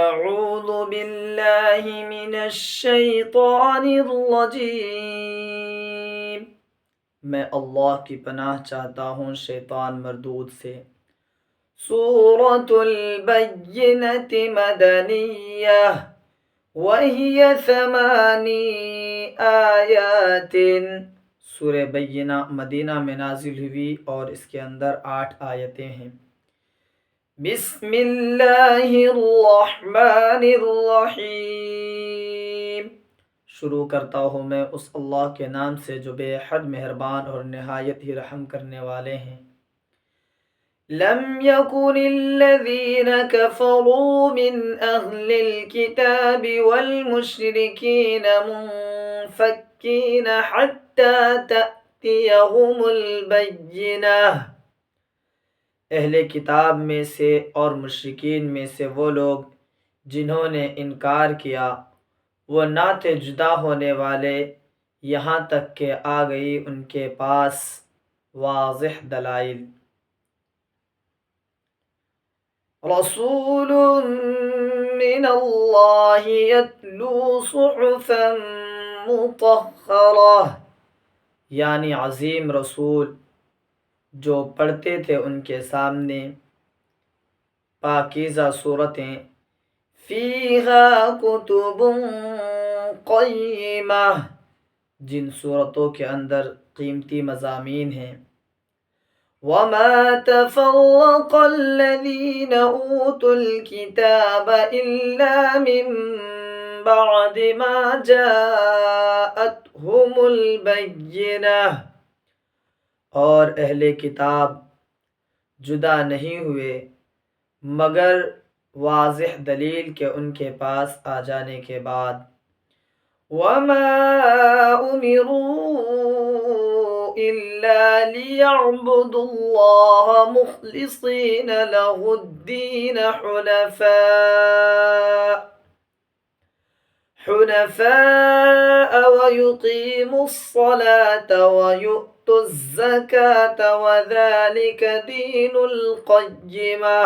اعوذ باللہ من الشیطان الرجیم، میں اللہ کی پناہ چاہتا ہوں شیطان مردود سے۔ سورۃ البینۃ مدنیہ وہی 8 آیات، سورہ بینہ مدینہ میں نازل ہوئی اور اس کے اندر 8 آیتیں ہیں۔ بسم اللہ الرحمن الرحیم، شروع کرتا ہوں میں اس اللہ کے نام سے جو بے حد مہربان اور نہایت ہی رحم کرنے والے ہیں۔ لم يكن الذين كفروا من أهل الكتاب والمشركين منفكين حتى تأتيهم البينة، اہل کتاب میں سے اور مشرکین میں سے وہ لوگ جنہوں نے انکار کیا وہ نہ تھے جدا ہونے والے یہاں تک کہ آ گئی ان کے پاس واضح دلائل۔ رسول من اللہ یتلو صحفا مطہرہ، یعنی عظیم رسول جو پڑھتے تھے ان کے سامنے پاکیزہ صورتیں، فیہا کتب قیمہ، جن صورتوں کے اندر قیمتی مضامین ہیں۔ وما تفرق الذین اوتوا الکتاب الا من بعد ما جاءتهم البینہ، اور اہل کتاب جدا نہیں ہوئے مگر واضح دلیل کے ان کے پاس آ جانے کے بعد۔ وما امروا الا لیعبدوا اللہ مخلصین لہ الدین حنفاء ويقيموا الصلاة ويؤتوا الزكاة وذلك دين القیمہ،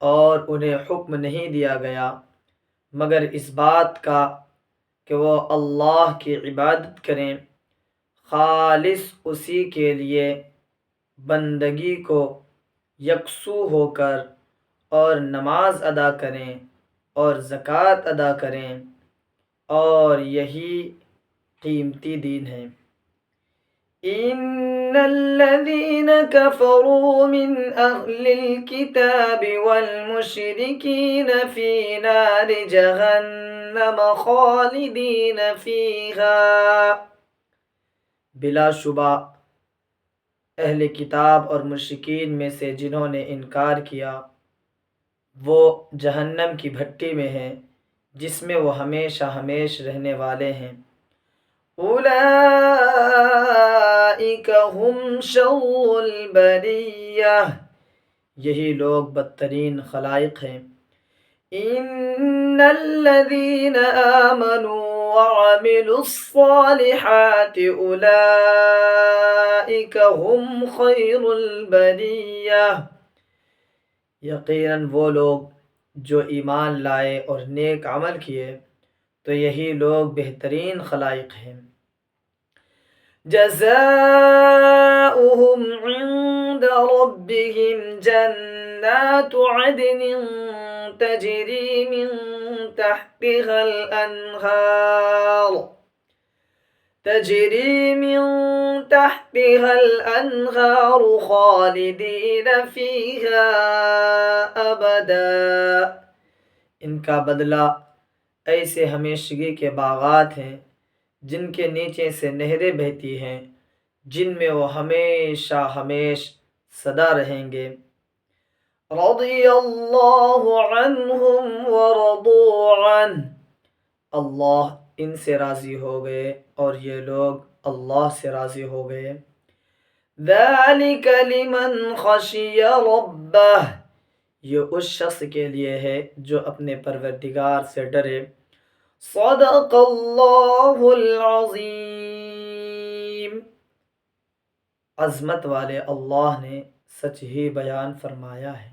اور انہیں حکم نہیں دیا گیا مگر اس بات کا کہ وہ اللہ کی عبادت کریں، خالص اسی کے لیے بندگی کو یکسو ہو کر، اور نماز ادا کریں اور زکوٰۃ ادا کریں، اور یہی قیمتی دین ہے۔ ان الذین کفروا من اہل الکتاب والمشرکین فی نار جہنم خالدین فیہا، بلا شبہ اہل کتاب اور مشرکین میں سے جنہوں نے انکار کیا وہ جہنم کی بھٹی میں ہیں جس میں وہ ہمیشہ ہمیش رہنے والے ہیں۔ اولئک هم شر البریہ، یہی لوگ بدترین خلائق ہیں۔ ان الذین آمنوا وعملوا الصالحات اولئک هم خیر البریہ، یقیناً وہ لوگ جو ایمان لائے اور نیک عمل کیے تو یہی لوگ بہترین خلائق ہیں۔ جزاؤہم عند ربہم جنات عدن تجری من تحتها الانہار خالدین فیہا ابدا، ان کا بدلہ ایسے ہمیشگی کے باغات ہیں جن کے نیچے سے نہریں بہتی ہیں جن میں وہ ہمیشہ ہمیش سدا رہیں گے۔ رضی اللہ عنہم ورضوا عنہ، اللہ ان سے راضی ہو گئے اور یہ لوگ اللہ سے راضی ہو گئے۔ ذالک لمن خشی ربہ، یہ اس شخص کے لیے ہے جو اپنے پروردگار سے ڈرے۔ صدق اللہ العظیم، عظمت والے اللہ نے سچ ہی بیان فرمایا ہے۔